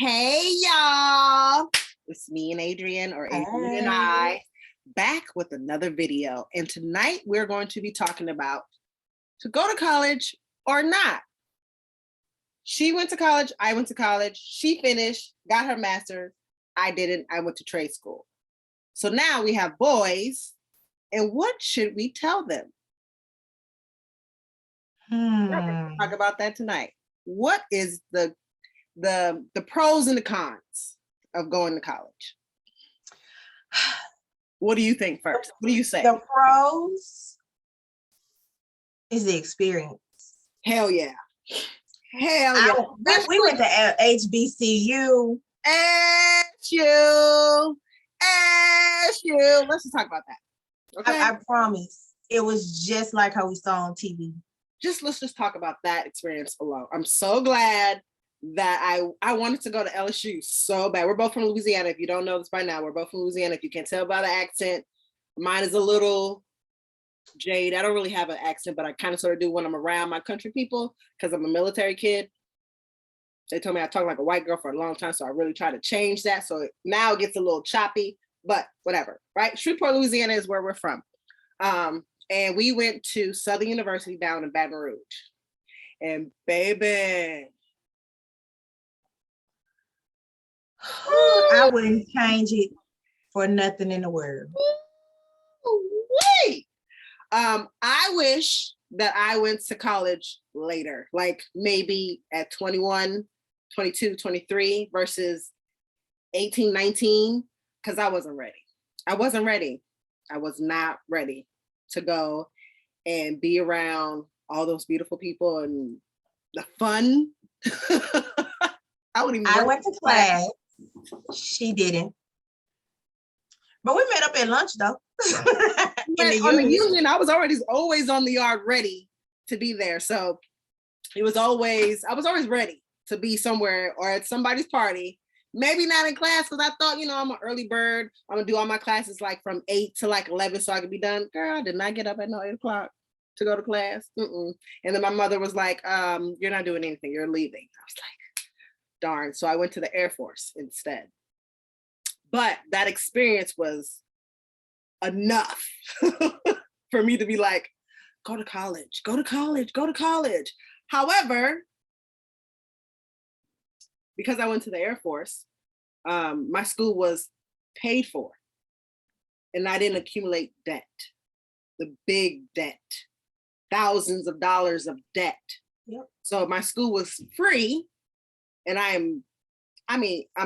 Hey y'all, it's me and Adrian, or Adrian and I, Hey. back with another video. And tonight we're going to be talking about to go to college or not. She went to college, I went to college, she finished, got her master's, I didn't, I went to trade school. So now we have boys, and what should we tell them? We're going to talk about that tonight. What is the pros and the cons of going to college? What do you think first? What do you say? The pros is the experience. Hell yeah. Hell yeah. We went to HBCU. SU. Let's just talk about that. Okay. I promise. It was just like how we saw on TV. Let's just talk about that experience alone. I'm so glad that I wanted to go to LSU so bad. We're both from Louisiana. If you don't know this by now, we're both from Louisiana. If you can't tell by the accent, mine is a little Jade. I don't really have an accent, but I kind of sort of do when I'm around my country people because I'm a military kid. They told me I talk like a white girl for a long time, so I really try to change that. So now it gets a little choppy, but whatever, right? Shreveport, Louisiana is where we're from. And we went to Southern University down in Baton Rouge. And baby, I wouldn't change it for nothing in the world. Wait. I wish that I went to college later, like maybe at 21, 22, 23 versus 18, 19, because I wasn't ready. I wasn't ready. I was not ready to go and be around all those beautiful people and the fun. I went to class. She didn't. But we met up at lunch though. On the union, I was always on the yard ready to be there. So I was always ready to be somewhere or at somebody's party. Maybe not in class because I thought, I'm an early bird. I'm gonna do all my classes like from 8 to like 11 so I could be done. Girl, I did not get up at 8 o'clock to go to class. And then my mother was like, you're not doing anything, you're leaving. I was like, darn. So I went to the Air Force instead. But that experience was enough for me to be like, go to college, go to college, go to college. However, because I went to the Air Force, my school was paid for and I didn't accumulate debt, the big debt, thousands of dollars of debt. Yep. So my school was free and I'm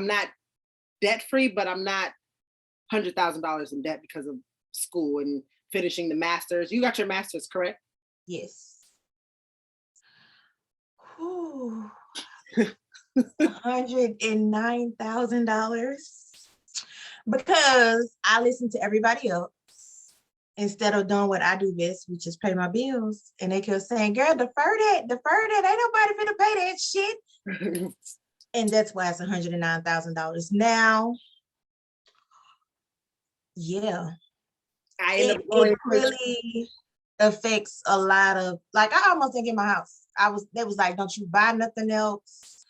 not debt free, but I'm not $100,000 in debt because of school and finishing the master's. You got your master's, correct? Yes. $109,000 because I listened to everybody else instead of doing what I do best, which is pay my bills. And they kept saying, girl, defer that. Ain't nobody finna pay that shit. And that's why it's $109,000 now. Yeah. It really affects a lot of, like, I almost didn't get my house. They was like, don't you buy nothing else?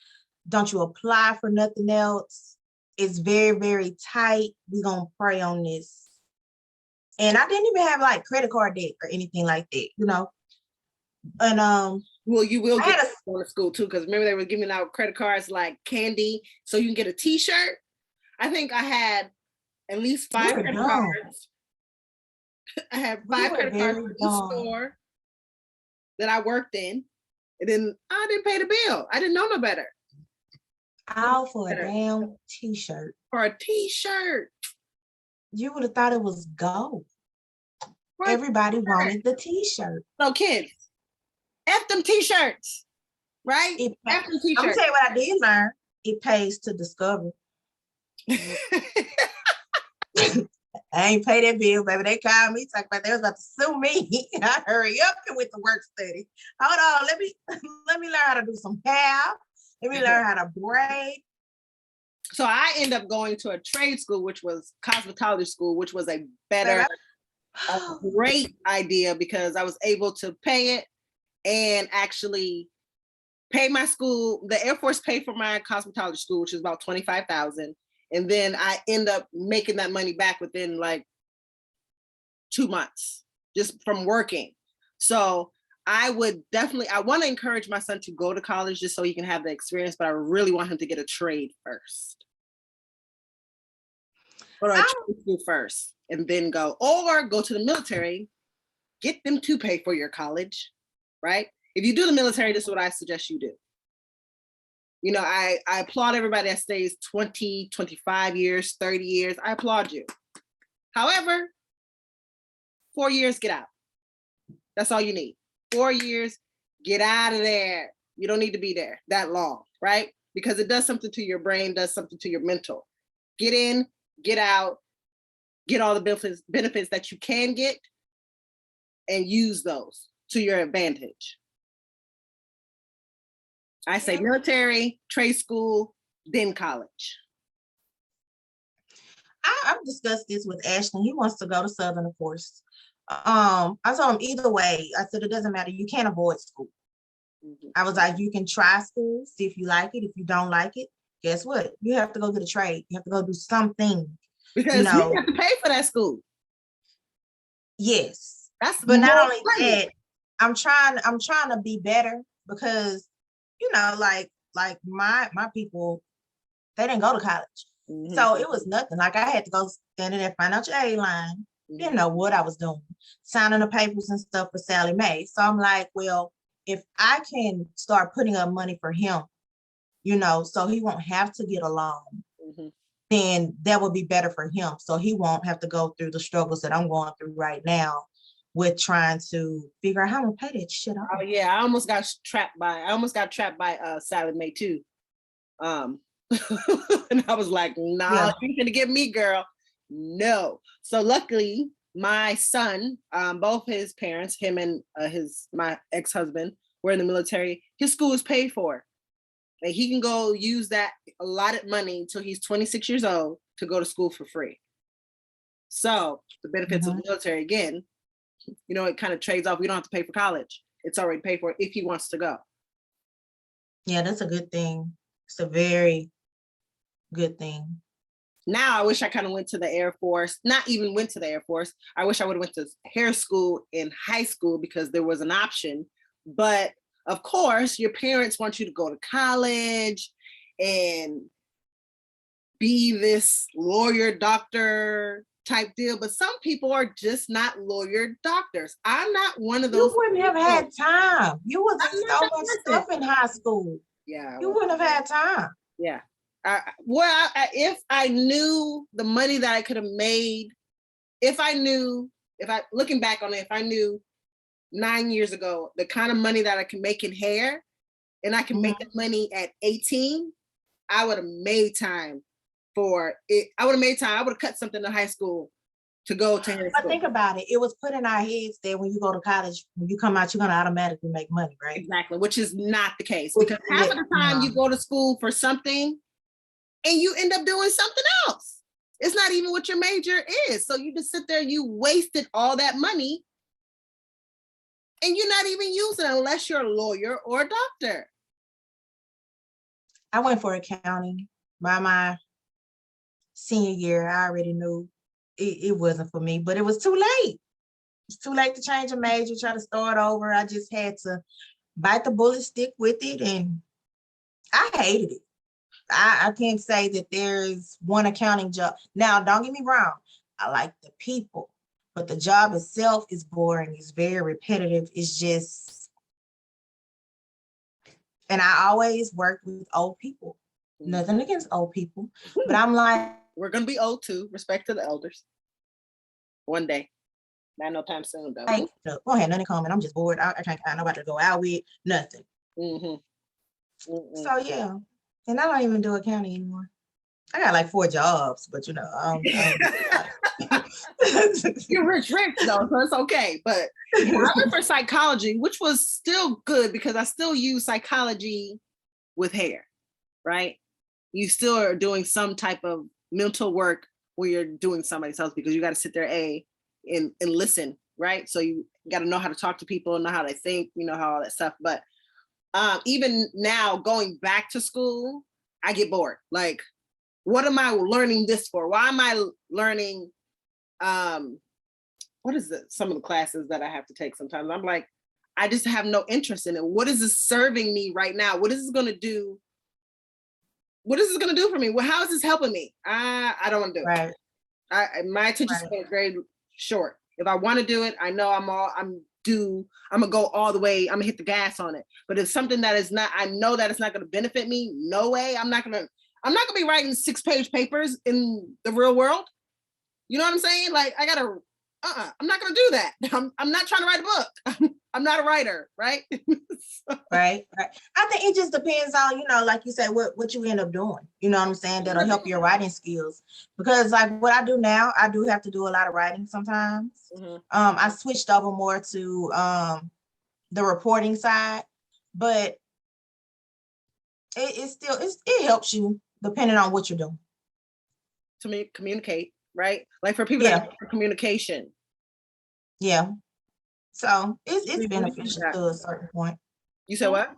Don't you apply for nothing else? It's very, very tight. We're gonna pray on this. And I didn't even have like credit card debt or anything like that, And well, you will get going to school too, because remember they were giving out credit cards like candy, so you can get a T-shirt. I think I had at least 5 credit cards. I had 5 credit cards for each store that I worked in, and then I didn't pay the bill. I didn't know no better. All for a damn T-shirt. For a T-shirt. You would have thought it was gold. What? Everybody wanted the T-shirt. So kids, F them T-shirts, right? F them T-shirts. I'm gonna tell you what I did learn. It pays to discover. I ain't pay that bill, baby. They called me talking about they was about to sue me. I hurry up and with the work study. Hold on, let me learn how to do some hair. Let me learn how to braid. So I end up going to a trade school, which was cosmetology school, which was a great idea because I was able to pay it and actually paid my school. The Air Force paid for my cosmetology school, which is about $25,000. And then I end up making that money back within like 2 months just from working. So I would definitely, I want to encourage my son to go to college just so he can have the experience, but I really want him to get a trade first. Go to a trade school first and then go, or go to the military, get them to pay for your college, right? If you do the military, this is what I suggest you do. You know, I applaud everybody that stays 20, 25 years, 30 years. I applaud you. However, 4 years, get out. That's all you need. 4 years, get out of there. You don't need to be there that long, right? Because it does something to your brain, does something to your mental. Get in, get out, get all the benefits that you can get, and use those to your advantage. I say military, trade school, then college. I've discussed this with Ashton. He wants to go to Southern, of course. I told him either way. I said, it doesn't matter. You can't avoid school. Mm-hmm. I was like, you can try school, see if you like it. If you don't like it, guess what? You have to go get a trade. You have to go do something. Because you have to pay for that school. Yes. But not only that, I'm trying to be better because, you know, like my people, they didn't go to college. Mm-hmm. So it was nothing. Like I had to go stand in that financial aid line, didn't know what I was doing, signing the papers and stuff for Sallie Mae. So I'm like, well, if I can start putting up money for him, you know, so he won't have to get a loan, then that would be better for him. So he won't have to go through the struggles that I'm going through right now with trying to figure out how to pay that shit off. Oh yeah, I almost got trapped by Sallie Mae too. And I was like, nah, you're gonna get me, girl. No. So luckily, my son, both his parents, him and my ex-husband, were in the military. His school is paid for. Like he can go use that allotted money until he's 26 years old to go to school for free. So the benefits of the military, again, you know, it kind of trades off. We don't have to pay for college. It's already paid for if he wants to go. Yeah, that's a good thing. It's a very good thing. Now I wish I kind of went to the Air Force, not even went to the Air Force. I wish I would have went to hair school in high school because there was an option. But of course, your parents want you to go to college and be this lawyer, doctor type deal. But some people are just not lawyer doctors. I'm not one of those. You wouldn't have had time. You was in so much stuff in high school. Yeah. You wouldn't have had time. Yeah. If I knew the money that I could have made, looking back on it, if I knew 9 years ago, the kind of money that I can make in hair, and I can make that money at 18, I would have made time for it. I would have cut something in high school to go to hair school. But think about it. It was put in our heads that when you go to college, when you come out, you're going to automatically make money, right? Exactly, which is not the case. Because half of the time you go to school for something and you end up doing something else. It's not even what your major is. So you just sit there, you wasted all that money and you're not even using it unless you're a lawyer or a doctor. I went for accounting. By my senior year, I already knew it wasn't for me, but it was too late. It's too late to change a major, try to start over. I just had to bite the bullet, stick with it, and I hated it. I can't say that there's one accounting job. Now, don't get me wrong. I like the people, but the job itself is boring. It's very repetitive. It's just, and I always work with old people. Nothing against old people, but I'm like, we're going to be old too. Respect to the elders. One day. Not no time soon though. Hey, look, I don't have nothing coming. I'm just bored. I can't find nobody to go out with. Nothing. So yeah. And I don't even do accounting anymore. I got like 4 jobs, but you know, you're rich though, so it's okay. But I went for psychology, which was still good because I still use psychology with hair, right? You still are doing some type of mental work when you're doing somebody else because you got to sit there and listen, right? So you got to know how to talk to people, know how they think, you know, how all that stuff. But even now going back to school, I get bored. Like, what am I learning this for? Why am I learning? What is it? Some of the classes that I have to take sometimes. I'm like, I just have no interest in it. What is this serving me right now? What is this going to do? What is this going to do for me? Well, how is this helping me? I don't want to do it. My attention span is very short. If I want to do it, I know I'm gonna go all the way. I'm gonna hit the gas on it. But if something that is not, I know that it's not gonna benefit me. No way. I'm not gonna be writing 6-page papers in the real world. You know what I'm saying? Like, I gotta, I'm not gonna do that. I'm not trying to write a book. I'm not a writer, right? Right. I think it just depends on, like you said, what you end up doing. You know what I'm saying? That'll help your writing skills. Because like what I do now, I do have to do a lot of writing sometimes. Mm-hmm. I switched over more to the reporting side, but it helps you depending on what you're doing. To communicate, right? Like for people that for communication. Yeah. So it's beneficial to a certain point. You said what?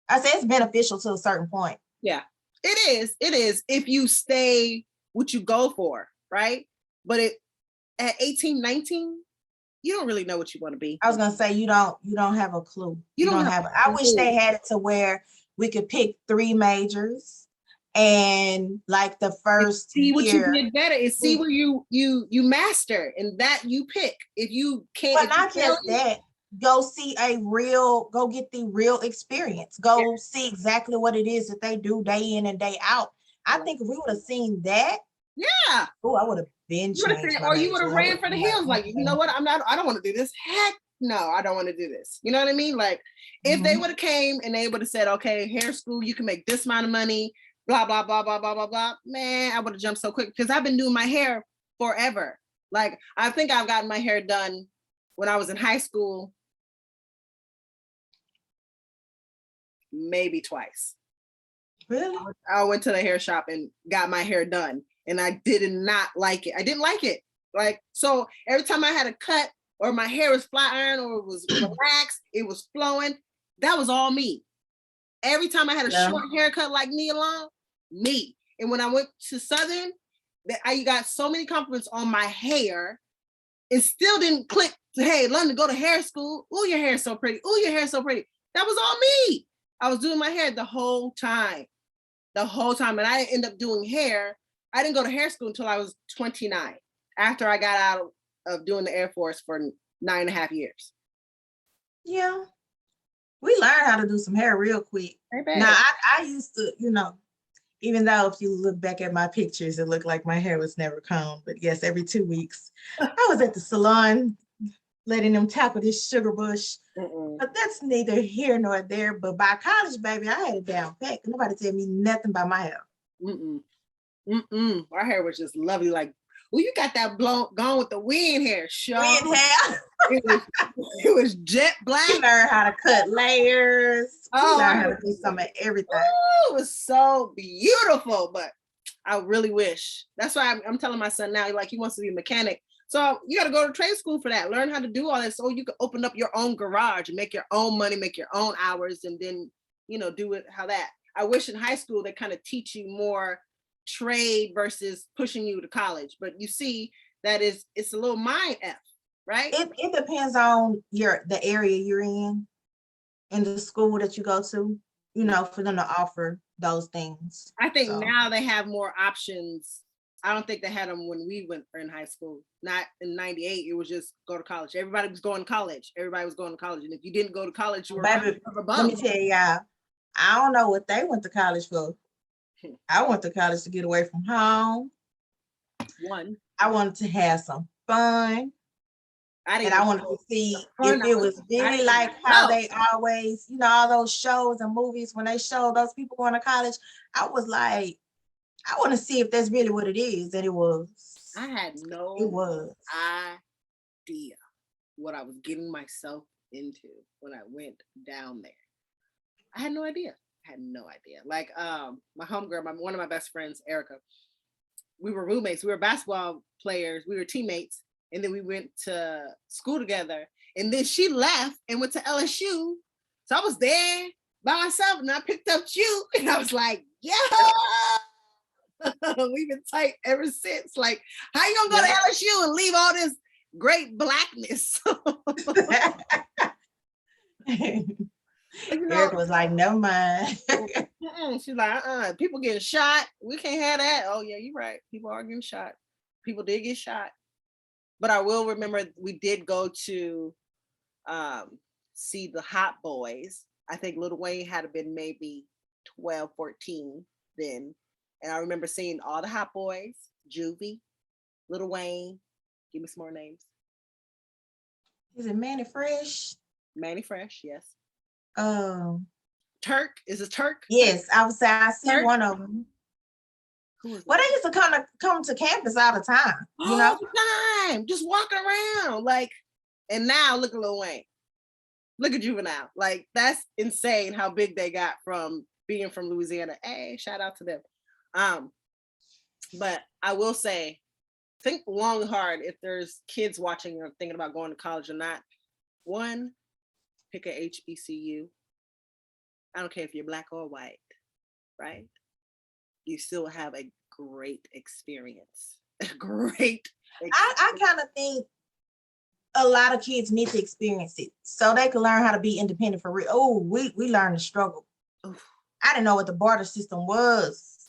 I said it's beneficial to a certain point. Yeah, it is if you stay what you go for, right? But at 18, 19, you don't really know what you want to be. I was gonna say you don't have a clue. You don't have. I wish they had it to where we could pick 3 majors, and like the first see what you did better is see where you master, and that you pick. If you can't, but not just that. Go get the real experience. Go see exactly what it is that they do day in and day out. I think if we would have seen that, I would have been changed. Or you would have ran for the hills. Like, you know what? I don't want to do this. Heck no, I don't want to do this. You know what I mean? Like, if they would have came and they would have said, okay, hair school, you can make this amount of money, blah, blah, blah, blah, blah, blah, blah. Man, I would have jumped so quick because I've been doing my hair forever. Like, I think I've gotten my hair done when I was in high school, maybe twice. Really? I went to the hair shop and got my hair done, and I did not like it. I didn't like it. Like, so every time I had a cut or my hair was flat iron or it was relaxed, it was flowing, that was all me. Every time I had a short haircut like Nia Long, me. And when I went to Southern, I got so many compliments on my hair. It still didn't click. Hey, London, go to hair school. Ooh, your hair's so pretty. Ooh, your hair's so pretty. That was all me. I was doing my hair the whole time. And I ended up doing hair. I didn't go to hair school until I was 29, after I got out of doing the Air Force for 9.5 years. Yeah. We learned how to do some hair real quick. Now, I used to, even though if you look back at my pictures, it looked like my hair was never combed. But yes, every 2 weeks, I was at the salon letting them tackle this sugar bush. But that's neither here nor there. But by college, baby, I had it down pat. Nobody tell me nothing about my hair. Our hair was just lovely. Like, oh, you got that gone with the wind hair. Wind hair. It was jet black. You learned how to cut layers. You learned how to do some of everything. Oh, it was so beautiful. But I really wish. That's why I'm telling my son now, like, he wants to be a mechanic. So you got to go to trade school for that. Learn how to do all that so you can open up your own garage and make your own money, make your own hours, and then, do it how that. I wish in high school they kind of teach you more trade versus pushing you to college. But you see that it's a little mind F, right? It depends on the area you're in the school that you go to, for them to offer those things. I think now they have more options. I don't think they had them when we were in high school. Not in 98. It was just go to college. Everybody was going to college. And if you didn't go to college, you were a bum. Let me tell y'all, I don't know what they went to college for. I went to college to get away from home. I wanted to have some fun. I wanted to see if it was really like how they always, all those shows and movies, when they show those people going to college, I was like, I want to see if that's really what it is. And it was. I had no idea what I was getting myself into when I went down there. I had no idea. Like, my homegirl, one of my best friends, Erica, we were roommates. We were basketball players. We were teammates. And then we went to school together. And then she left and went to LSU. So I was there by myself, and I picked up you, and I was like, yeah. We've been tight ever since. Like, how you gonna go to LSU and leave all this great blackness? Eric was like, never mind. She's like, people getting shot. We can't have that. Oh yeah, you're right. People are getting shot. People did get shot. But I will remember we did go to see the Hot Boys. I think Lil Wayne had been maybe 12, 14 then. And I remember seeing all the Hot Boys, Juvie, Lil Wayne. Give me some more names. Is it Mannie Fresh? Mannie Fresh, yes. Turk. Is it Turk? Yes, I would say I see Turk? one of them. Well, they used to come to campus all the time. You know, all the time, just walking around. Like, and now look at Lil Wayne. Look at Juvenile. Like, that's insane how big they got from being from Louisiana. Hey, shout out to them. But I will say, think long and hard if there's kids watching or thinking about going to college or not. One, pick a HBCU. I don't care if you're black or white, right? You still have a great experience. I kind of think a lot of kids need to experience it so they can learn how to be independent for real. Oh, we learned to struggle. Oof. I didn't know what the barter system was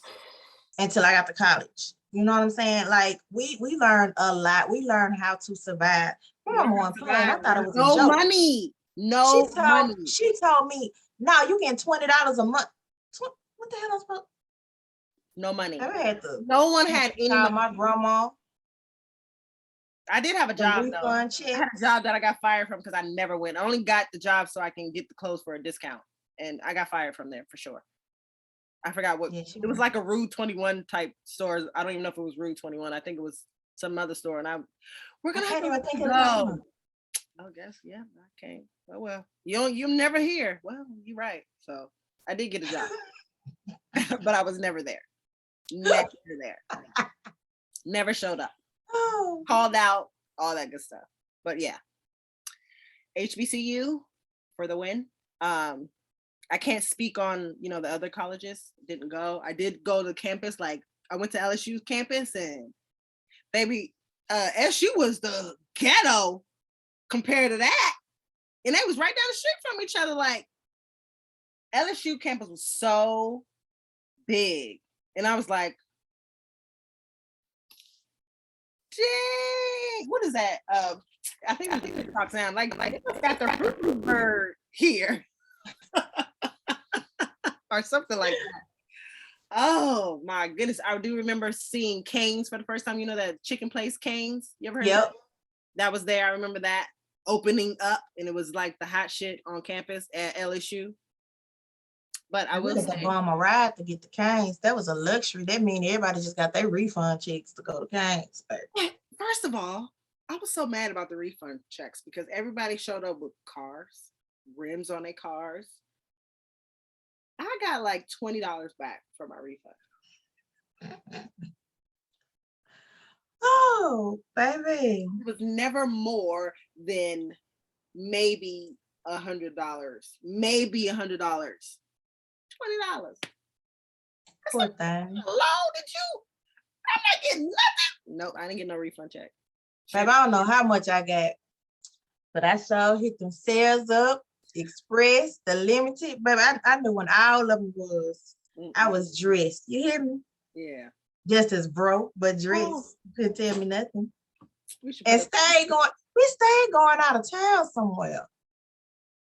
until I got to college. You know what I'm saying? Like we learned a lot. We learned how to survive. My mama wasn't playing. I thought it was no a joke. Money. No money. She told me, "No, you getting $20 a month." What the hell is supposed? No money. No one had any money. My grandma. I did have a job though. I had a job that I got fired from because I never went. I only got the job so I can get the clothes for a discount, and I got fired from there for sure. I forgot what it was, like a Rue 21 type store. I don't even know if it was Rue 21. I think it was some other store, and we're gonna have to go. I guess yeah, I can't. Oh well, you're never here. Well, you're right. So I did get a job, but I was never there. Never there. Never showed up. Called out, all that good stuff. But yeah, HBCU for the win. I can't speak on the other colleges. Didn't go. I did go to campus. Like I went to LSU's campus, and baby, SU was the ghetto compared to that, and they was right down the street from each other. Like LSU campus was so big, and I was like, dang, what is that? I think it talks down like it's got the fruit bird here. Or something like that. Oh my goodness. I do remember seeing Cane's for the first time. You know that chicken place Cane's? You ever heard of that was there? I remember that opening up, and it was like the hot shit on campus at LSU. But I will say, bomb a ride to get the Cane's. That was a luxury. That means everybody just got their refund checks to go to Cane's. First of all, I was so mad about the refund checks because everybody showed up with cars, rims on their cars. I got like $20 back for my refund. Oh, baby. It was never more than maybe $100. Maybe $100. $20. Poor thing. Hello, did you? I'm not getting nothing. Nope, I didn't get no refund check. Babe, I don't know how much I got, but I saw hit them sales up. Express, the limited, baby. I knew when all of them was. I was dressed. You hear me? Yeah. Just as broke, but dressed. You couldn't tell me nothing. We stayed going out of town somewhere.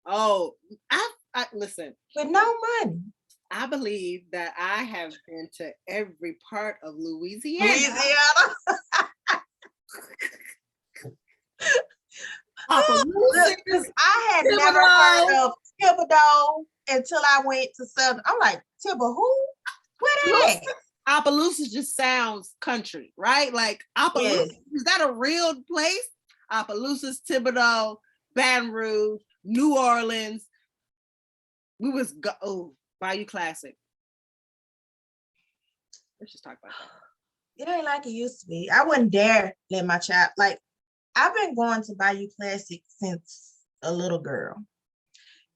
Oh, I listen. With no money. I believe that I have been to every part of Louisiana. I had never heard of Thibodeau until I went to Southern. I'm like, Thibodeau who? Where that at? Opelousas just sounds country, right? Like Opelousas, is that a real place? Opelousas, Thibodeau, Baton Rouge, New Orleans. We was Bayou Classic. Let's just talk about that. It ain't like it used to be. I wouldn't dare let my child I've been going to Bayou Classic since a little girl.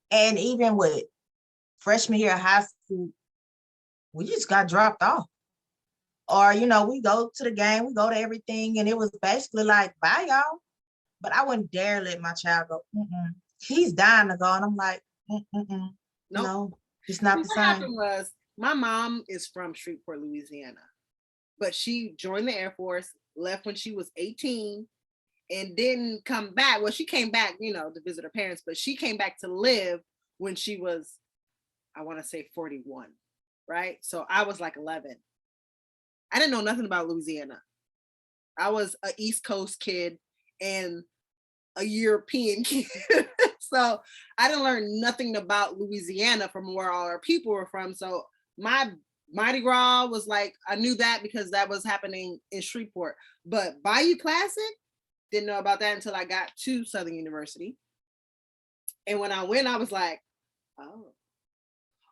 And even with freshman year of high school, we just got dropped off. Or, we go to the game, we go to everything, and it was basically like, bye, y'all. But I wouldn't dare let my child go. Mm-mm. He's dying to go. And I'm like, mm-mm. Nope. No, it's not the What same. happened was my mom is from Shreveport, Louisiana, but she joined the Air Force, left when she was 18, and didn't come back. Well, she came back, to visit her parents, but she came back to live when she was, I want to say 41, right? So I was like 11. I didn't know nothing about Louisiana. I was an East Coast kid and a European kid. So I didn't learn nothing about Louisiana from where all our people were from. So my Mardi Gras was like, I knew that because that was happening in Shreveport. But Bayou Classic, didn't know about that until I got to Southern University. And when I went, I was like,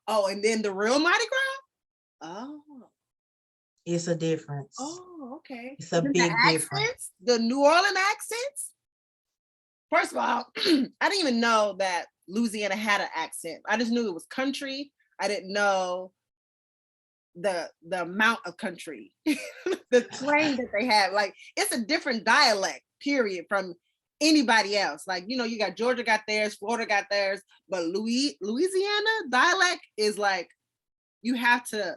oh, and then the real Mardi Gras? Oh. It's a difference. Oh, okay. It's a big difference. The New Orleans accents. First of all, I didn't even know that Louisiana had an accent. I just knew it was country. I didn't know the amount of country, the twang that they have. Like, it's a different dialect, period, from anybody else. Like, you got Georgia got theirs, Florida got theirs, but Louisiana dialect is like, you have to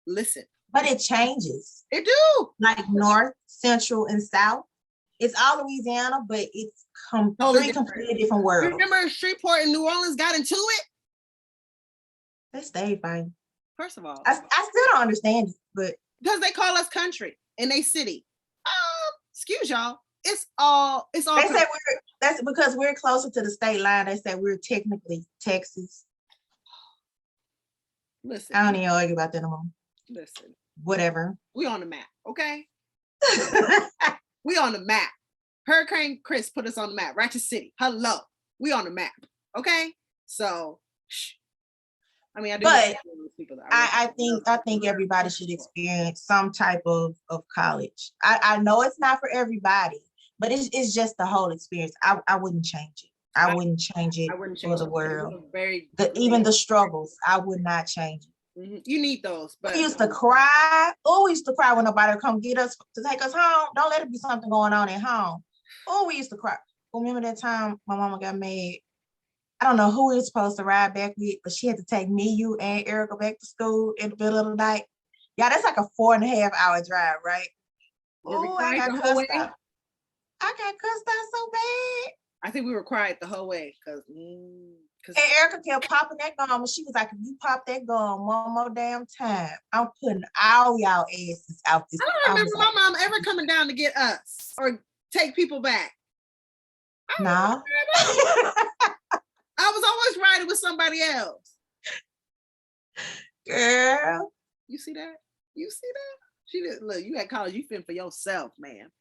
listen. But it changes. It do. Like North, Central, and South. It's all Louisiana, but it's completely different worlds. Remember Shreveport and New Orleans got into it? They stayed fine. First of all. I still don't understand it, but. Because they call us country in they city. Excuse y'all. It's all. They say that's because we're closer to the state line. They say we're technically Texas. Listen. I don't even argue about that no more. Listen. Whatever. We on the map, okay? We on the map. Hurricane Chris put us on the map. Ratchet City. Hello. We on the map. Okay? So, I mean, I think everybody should experience some type of college. I know it's not for everybody, but it's just the whole experience. I wouldn't change it. I wouldn't change it for the world. Even the struggles, I would not change it. Mm-hmm. You need those. But we used to cry. Oh, we used to cry when nobody would come get us to take us home. Don't let it be something going on at home. Oh, we used to cry. Remember that time my mama got mad? I don't know who we was supposed to ride back with, but she had to take me, you, and Erica back to school in the middle of the night. Yeah, that's like a 4.5-hour drive, right? Oh, I got cussed out. I got cussed out so bad. I think we were quiet the whole way because. And Erica kept popping that gum, and she was like, if you pop that gum one more damn time, I'm putting all y'all asses out this. I don't remember my mom ever coming down to get us or take people back. Nah. I was always riding with somebody else. Girl. You see that? She did. Look, you at college, you fend for yourself, man.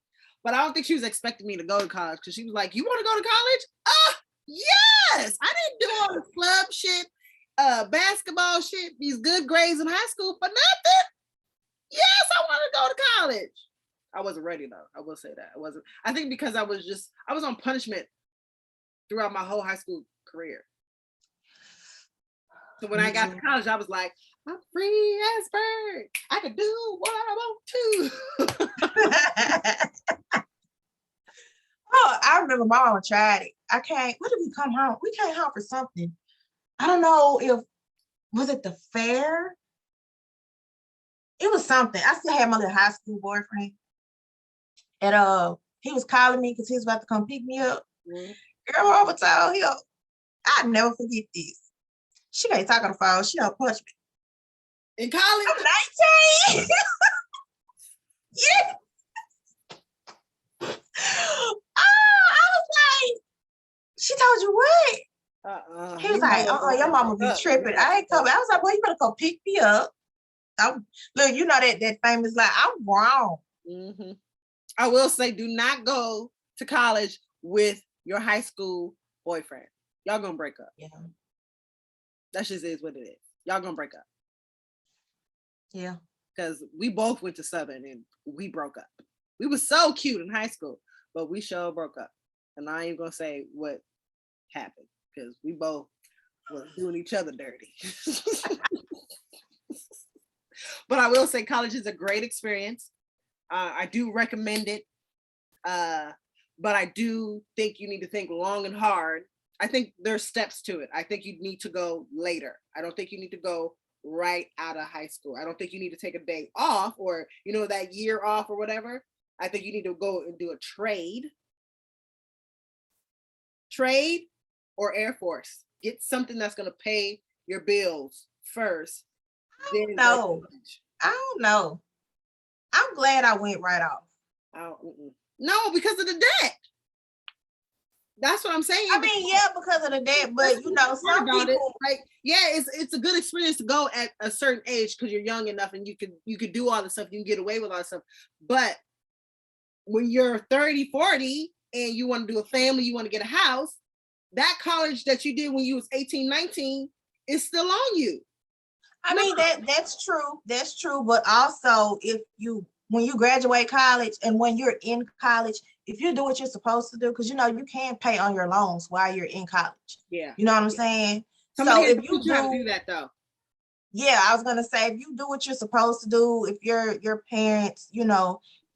But I don't think she was expecting me to go to college because she was like, you want to go to college? Yes, I didn't do all the club shit, basketball shit, these good grades in high school for nothing. Yes, I want to go to college. I wasn't ready though. I will say that. I wasn't. I think because I was on punishment throughout my whole high school career. So when I got to college, I was like, I'm free as a bird. I can do what I want to. Oh, I remember my mama tried it. What did we come home? We came home for something. I don't know was it the fair? It was something. I still had my little high school boyfriend. And he was calling me because he was about to come pick me up. Mm-hmm. Girl, mama told him, I'll never forget this. She can't talk on the phone. She don't punch me. In college? I'm 19. Yeah. She told you what? He was like, your mama be tripping. I ain't coming. I was like, well, you better come pick me up. Look, you know that famous line, I'm wrong. Mm-hmm. I will say, do not go to college with your high school boyfriend. Y'all gonna break up. Yeah. That just is what it is. Y'all gonna break up. Yeah. Because we both went to Southern and we broke up. We were so cute in high school, but we sure broke up. And I ain't gonna say what happened because we both was doing each other dirty. But I will say college is a great experience. I do recommend it. But I do think you need to think long and hard. I think there's steps to it. I think you need to go later. I don't think you need to go right out of high school. I don't think you need to take a day off or, that year off or whatever. I think you need to go and do a trade or Air Force. Get something that's going to pay your bills first. No, I don't know. I'm glad I went right off. No, because of the debt. That's what I'm saying. I mean, yeah, because of the debt, but some people it's a good experience to go at a certain age because you're young enough and you could do all the stuff, you can get away with all the stuff. But when you're 30, 40 and you want to do a family, you want to get a house, that college that you did when you was 18, 19 is still on you. I mean, that's true. That's true. But also when you graduate college and when you're in college, if you do what you're supposed to do, because you can pay on your loans while you're in college. Yeah. You know what I'm saying? Somebody so if you do that though. Yeah, I was gonna say if you do what you're supposed to do, if your parents,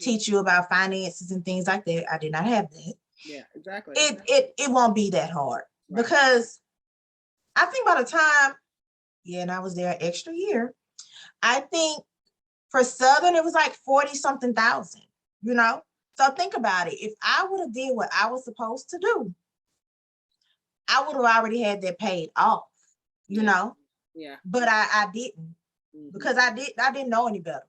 teach you about finances and things like that. I did not have that. Yeah, exactly. It won't be that hard. Right. Because I think by the time, and I was there an extra year, I think for Southern, it was like 40 something thousand, So think about it. If I would have did what I was supposed to do, I would have already had that paid off, Yeah. But I didn't because I didn't know any better.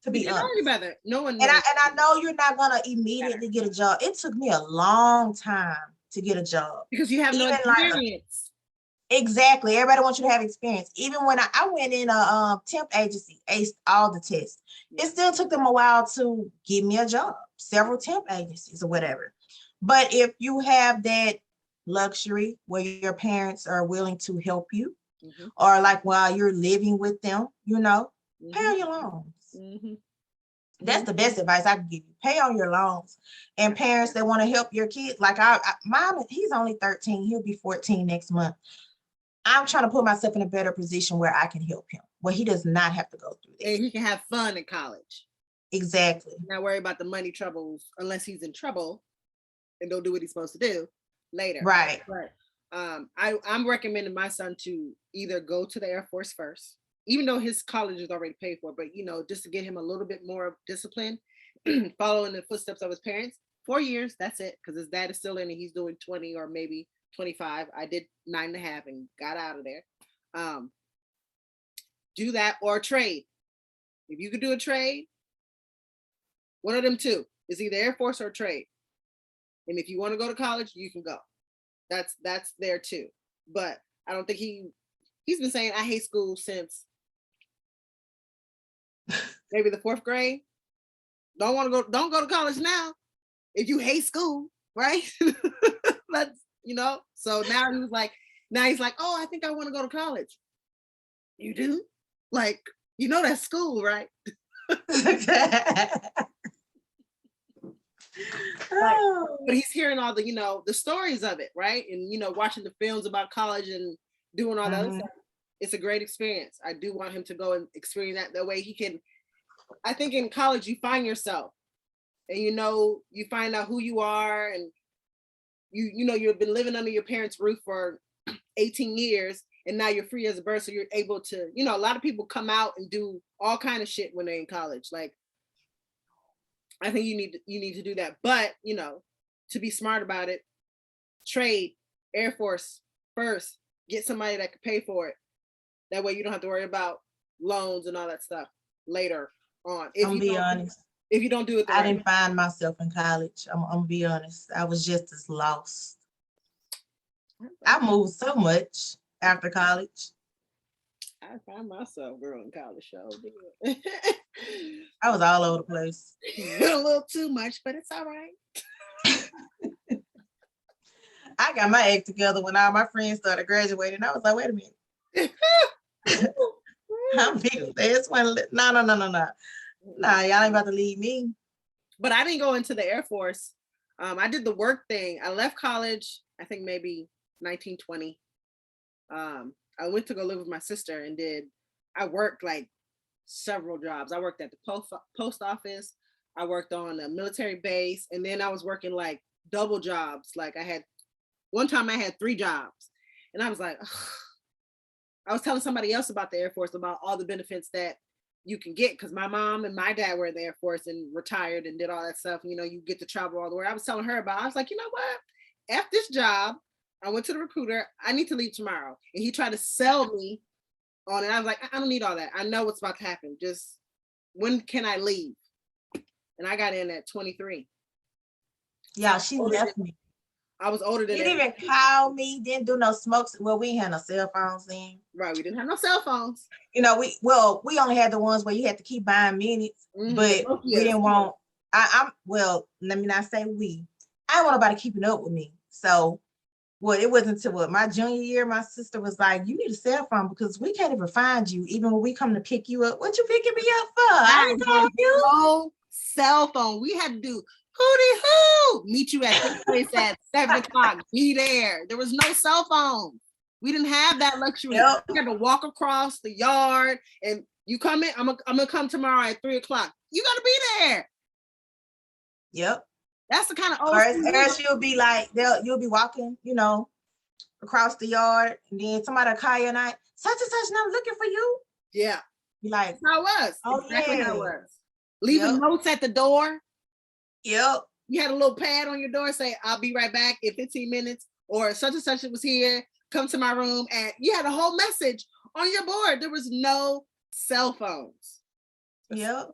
To be honest, any better. No one knows. And I know you're not gonna immediately get a job. It took me a long time to get a job because you have no experience. Exactly. Everybody wants you to have experience. Even when I went in a temp agency, aced all the tests. It still took them a while to give me a job, several temp agencies or whatever. But if you have that luxury where your parents are willing to help you, or like while you're living with them, pay on your loans. That's the best advice I can give you. Pay on your loans. And parents that want to help your kids, like mine, he's only 13. He'll be 14 next month. I'm trying to put myself in a better position where I can help him, where he does not have to go through this. And he can have fun in college. Exactly. Not worry about the money troubles unless he's in trouble and don't do what he's supposed to do later. Right. But I'm recommending my son to either go to the Air Force first, even though his college is already paid for, but just to get him a little bit more discipline, following the footsteps of his parents. 4 years, that's it, because his dad is still in and he's doing 20 or maybe 25. I did 9.5 and got out of there. Do that or trade. If you could do a trade, one of them two. It's either Air Force or trade. And if you want to go to college, you can go. That's there too. But I don't think he's been saying I hate school since maybe the 4th grade. Don't go to college now if you hate school, right? That's so now he's like, oh, I think I want to go to college. You do? Like, that's school, right? But he's hearing all the stories of it, right? And watching the films about college and doing all that other stuff. It's a great experience. I do want him to go and experience that way he can. I think in college you find yourself and you find out who you are, and you've been living under your parents' roof for 18 years and now you're free as a bird, so you're able to, a lot of people come out and do all kind of shit when they're in college. Like, I think you need to do that, but to be smart about it, trade Air Force first, get somebody that could pay for it. That way you don't have to worry about loans and all that stuff later on. I'm gonna be honest. If you don't do it, I didn't find myself in college. I'm gonna be honest. I was just as lost. I moved so much after college. I found myself, girl, in college show. I was all over the place. A little too much, but it's all right. I got my act together when all my friends started graduating. I was like, wait a minute. I'm being this one. No. Nah, y'all ain't about to leave me. But I didn't go into the Air Force. I did the work thing. I left college, I think maybe 1920. I went to go live with my sister and I worked like several jobs. I worked at the post office. I worked on a military base, and then I was working like double jobs. Like one time I had 3 jobs, and I was like, ugh. I was telling somebody else about the Air Force, about all the benefits that you can get, because my mom and my dad were in the Air Force and retired and did all that stuff. You know, you get to travel all the way. I was telling her about, I was like, you know what? After this job, I went to the recruiter. I need to leave tomorrow. And he tried to sell me on it. I was like, I don't need all that. I know what's about to happen. Just when can I leave? And I got in at 23. Yeah, she left me. I was older than You didn't even call me, didn't do no smokes. Well, we ain't had no cell phones then. Right, we didn't have no cell phones. You know, we only had the ones where you had to keep buying minutes, but we didn't want, well, let me not say we. I didn't want nobody keeping up with me. So it wasn't until my junior year, my sister was like, you need a cell phone because we can't even find you, even when we come to pick you up. What you picking me up for? I didn't call you. No cell phone. We had to do hootie hoo. Meet you at this place at 7 o'clock. Be there. There was no cell phone. We didn't have that luxury. Yep. We had to walk across the yard, and you come in. I'm gonna come tomorrow at 3 o'clock. You gotta be there. Yep. That's the kind of old. Or else you'll be like, you'll be walking, you know, across the yard, and then somebody will call you and such and such, now looking for you. Yeah. Be like, that's how it was. Oh, exactly yeah. how it was. Leaving notes at the door. Yep. You had a little pad on your door, say, I'll be right back in 15 minutes, or such and such was here, come to my room. And you had a whole message on your board. There was no cell phones. Yep.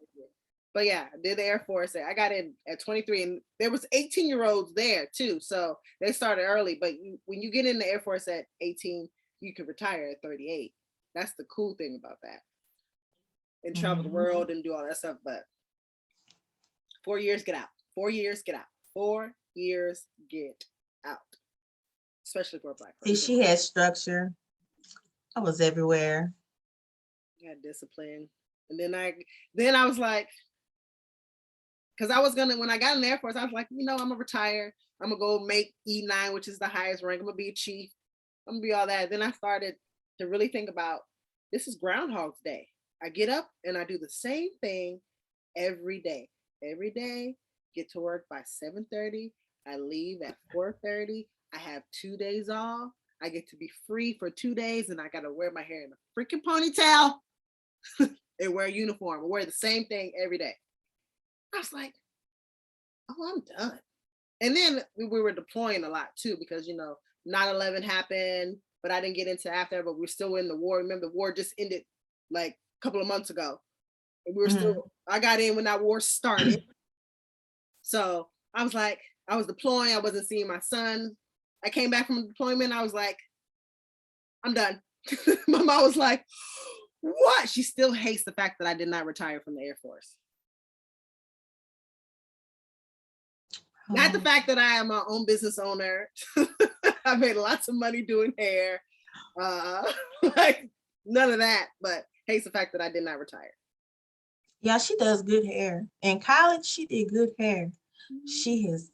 But yeah, I did the Air Force. I got in at 23, and there was 18-year-olds there too. So they started early, but when you get in the Air Force at 18, you can retire at 38. That's the cool thing about that. And travel the world and do all that stuff. But 4 years, get out. 4 years, get out. 4 years, get out. Especially for a Black person. See, she had structure. I was everywhere. I had discipline. And then I was like, because I was when I got in the Air Force, I was like, I'm gonna retire. I'm gonna go make E9, which is the highest rank. I'm gonna be a chief. I'm gonna be all that. Then I started to really think about, this is Groundhog's Day. I get up and I do the same thing every day. Every day, get to work by 7:30. I leave at 4:30. I have 2 days off. I get to be free for 2 days, and I gotta wear my hair in a freaking ponytail and wear a uniform. I wear the same thing every day. I was like, oh, I'm done. And then we were deploying a lot too, because 9/11 happened, but I didn't get into after, but we're still in the war. Remember, the war just ended like a couple of months ago. And we were still, I got in when that war started. So I was like, I was deploying, I wasn't seeing my son. I came back from deployment, I was like, I'm done. My mom was like, what? She still hates the fact that I did not retire from the Air Force. Not the fact that I am my own business owner. I made lots of money doing hair. Like none of that, but hates the fact that I did not retire. Yeah, she does good hair. In college, she did good hair. She has,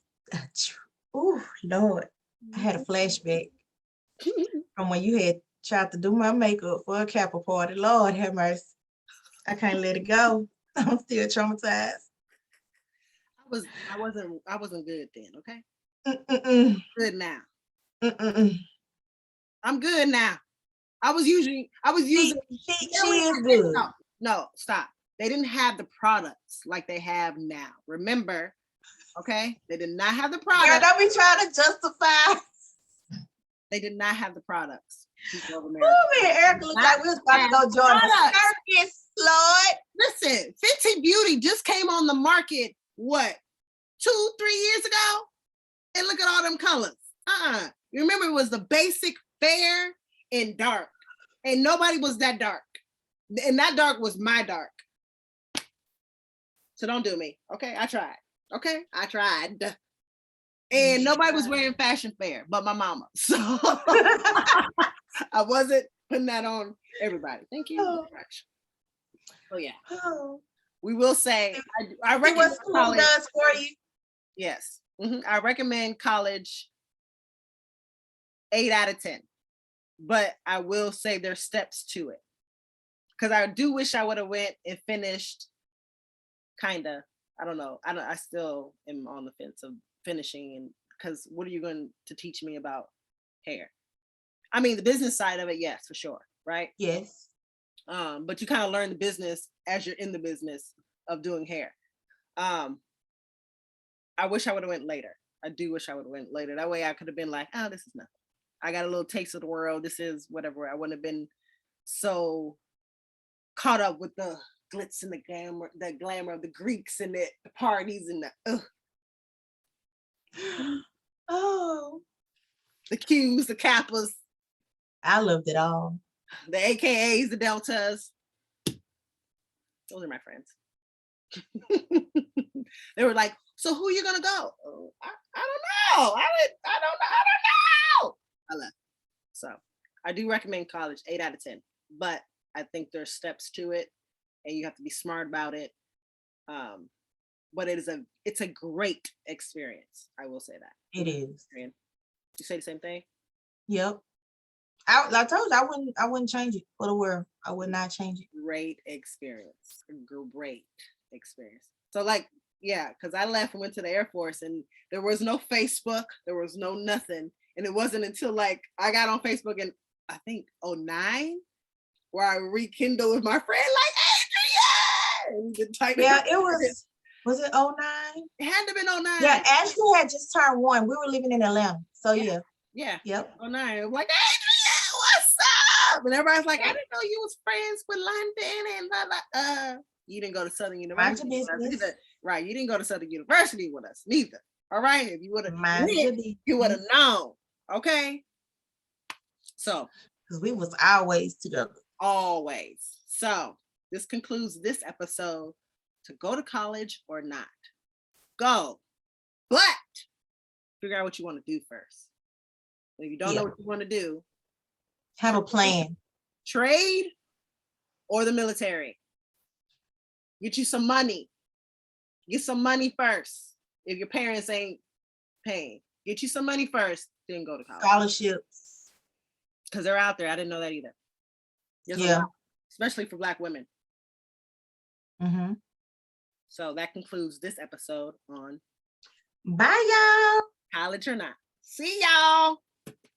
oh Lord, I had a flashback from when you had tried to do my makeup for a Kappa party. Lord have mercy. I can't let it go. I'm still traumatized. I wasn't good then, okay? Good now. I'm good now. I was using she is good. No, stop. They didn't have the products like they have now. Remember, okay? They did not have the products. Girl, don't be trying to justify. They did not have the products. Oh man, Erica looked like we was about to go join the circus, Lord. Listen, Fenty Beauty just came on the market, what, 2-3 years ago? And look at all them colors. You remember it was the basic fair and dark. And nobody was that dark. And that dark was my dark. So don't do me. Okay, I tried. Okay, I tried. And nobody was wearing fashion fair but my mama. So I wasn't putting that on everybody. Thank you very much. Oh yeah. We will say I recommend college does for you. Yes. I recommend college 8 out of 10. but I will say there's steps to it. Because I do wish I would have went and finished, kinda. I don't know. I still am on the fence of finishing, and because what are you going to teach me about hair? I mean, the business side of it, yes, for sure, right? Yes. But you kind of learn the business as you're in the business of doing hair. I wish I would have went later. I do wish I would have went later. That way I could have been like, oh, this is nothing. I got a little taste of the world. This is whatever. I wouldn't have been so caught up with the glitz and the glamour of the Greeks and the parties and the Qs, the Kappas. I loved it all. The AKAs, the Deltas. Those are my friends. They were like, so who are you gonna go? Oh, I don't know. I don't know. I left. So I do recommend college, 8 out of 10. But I think there's steps to it and you have to be smart about it. But it's a great experience. I will say that. It is. You say the same thing? Yep. I told you I wouldn't change it for the world. I would not change it. Great experience. Great experience. So like, yeah, because I left and went to the Air Force and there was no Facebook, there was no nothing. And it wasn't until like I got on Facebook in I think 2009 where I rekindled with my friend like Adrian. Yeah, it was it 2009? It had to have been 2009. Yeah, Ashley had just turned 1. We were living in Atlanta. So yeah. Yeah. Yep. 2009. It was like, Adrian, what's up? And everybody's like, I didn't know you was friends with London and blah, blah. You didn't go to Southern University with us either. Right. You didn't go to Southern University with us neither. All right. If you would have, you would have known. Okay. So. Because we was always together. Always. So this concludes this episode to go to college or not. Go. But figure out what you want to do first. If you don't know what you want to do, have a plan. Trade or the military. Get you some money. Get some money first. If your parents ain't paying, get you some money first, then go to college. Scholarships. Because they're out there. I didn't know that either. Yeah. Especially for Black women. Mm-hmm. So that concludes this episode on Bye, y'all. College or Not. See y'all.